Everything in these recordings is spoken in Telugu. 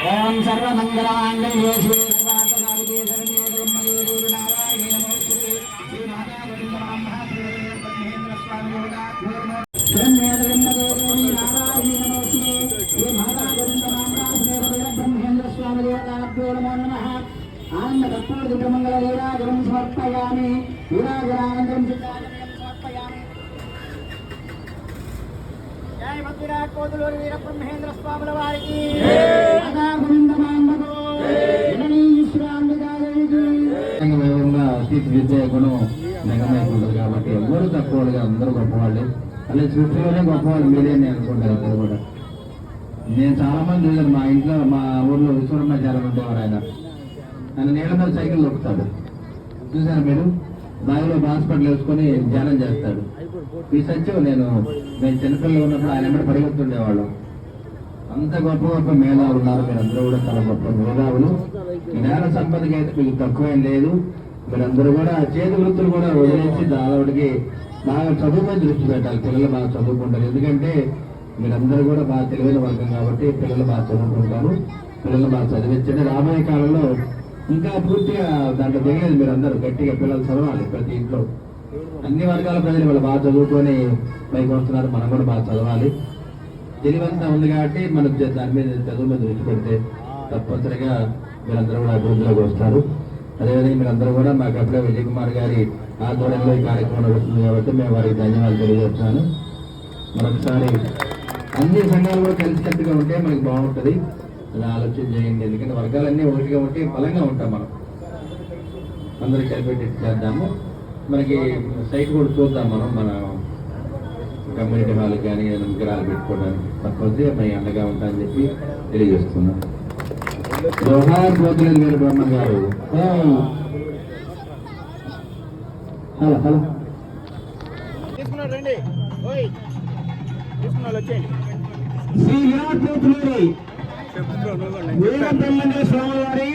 ओम सर्वमंगलांगल्ये शिवे सर्वार्थसाधिके शरण्ये त्र्यंबके गौरी नारायणे नमोस्तुते श्री माता गोविंदमां महादेवे ब्रह्मेंद्र स्वामी योगाभ्यो शरण्ये त्र्यंबके गौरी नारायणे नमोस्तुते श्री माता गोविंदमां महादेवे ब्रह्मेंद्र स्वामी योगाभ्यो नमो नमः आनंद कर्पूर दिव्यमंगल लीलाजलं समर्पयामि लीलाजलानंदं चित्ताजलं समर्पयामि जय भद्रनाथ कोदलूरी वीर ब्रह्मेंद्र स्वामी वारिकी తీర్చిదిద్దే గుణం నిగమైపు ఉంటుంది కాబట్టి ఎవరు తక్కువగా అందరూ గొప్పవాళ్ళే. అలాగే సృష్టిలోనే గొప్పవాళ్ళు మీరే నేను అనుకుంటాను. ఇద్దరు కూడా నేను చాలా మంది చూసాను. మా ఇంట్లో మా ఊర్లో విశ్వబ్రహ్మచార్యం ఉండేవారు. ఆయన నీళ్ళ మీద సైకిల్ దొక్కుతాడు చూసాను. మీరు బావిలో హాస్పిటల్ వేసుకొని ధ్యానం చేస్తాడు. ఈ సత్యం మేము చిన్నపిల్లలు ఉన్నప్పుడు ఆయన ఎక్కడ పరిగెత్తుండేవాళ్ళం. అంత గొప్ప గొప్ప మేధావులు ఉన్నారు. మీరందరూ కూడా చాలా గొప్ప మేధావులు. జ్ఞాన సంపదకి అయితే మీకు తక్కువేం లేదు. మీరందరూ కూడా చేతి వృత్తులు కూడా వదిలేసి దాదాపుకి బాగా చదువు మీద దృష్టి పెట్టాలి. పిల్లలు బాగా చదువుకుంటారు. ఎందుకంటే మీరందరూ కూడా బాగా తెలివైన వర్గం కాబట్టి పిల్లలు బాగా చదువుకుంటారు. పిల్లలు బాగా చదివించండి. రాబోయే కాలంలో ఇంకా పూర్తిగా దాంట్లో దిగలేదు. మీరందరూ గట్టిగా పిల్లలు చదవాలి. ప్రతి ఇంట్లో అన్ని వర్గాల ప్రజలు వాళ్ళు బాగా చదువుకొని పైకి వస్తున్నారు. మనం కూడా బాగా చదవాలి. తెలివంతా ఉంది కాబట్టి మనకు దాని మీద చదువు మీద దృష్టి పెడితే తప్పనిసరిగా మీరందరూ కూడా అభివృద్ధిలోకి వస్తారు. అదేవిధంగా మీరందరూ కూడా మాకు అప్పుడే విజయ్ కుమార్ గారి ఆధ్వర్యంలో ఈ కార్యక్రమం నడుస్తుంది కాబట్టి మేము వారికి ధన్యవాదాలు తెలియజేస్తున్నాను. మరొకసారి అన్ని సంఘాలు కూడా కలిసికట్టుగా ఉంటే మనకి బాగుంటుంది. అలా ఆలోచన చేయండి. ఎందుకంటే వర్గాలన్నీ ఒకటిగా ఉంటే బలంగా ఉంటాం. మనం అందరికి కలిపేటట్టు చేద్దాము. మనకి సైట్ కూడా చూద్దాం. మన కమ్యూనిటీ వాళ్ళకి కానీ విగ్రహాలు పెట్టుకోవడానికి తప్పనిసరిగా పై అండగా ఉంటాయని చెప్పి తెలియజేస్తున్నాం. జోహార్ పోతులేదు మీరు బ్రహ్మ గారు. హలో హలో శ్రీ విరాట్ పోతులూరి వీరబ్రహ్మేంద్ర స్వామి వారి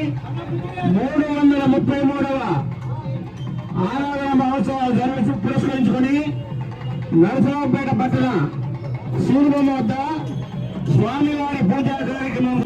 333వ ఆరాధన మహోత్సవాలు పురస్కరించుకొని నరసరావుపేట పట్టణ సూర్యబొమ్మ వద్ద స్వామివారి పూజా కార్యక్రమం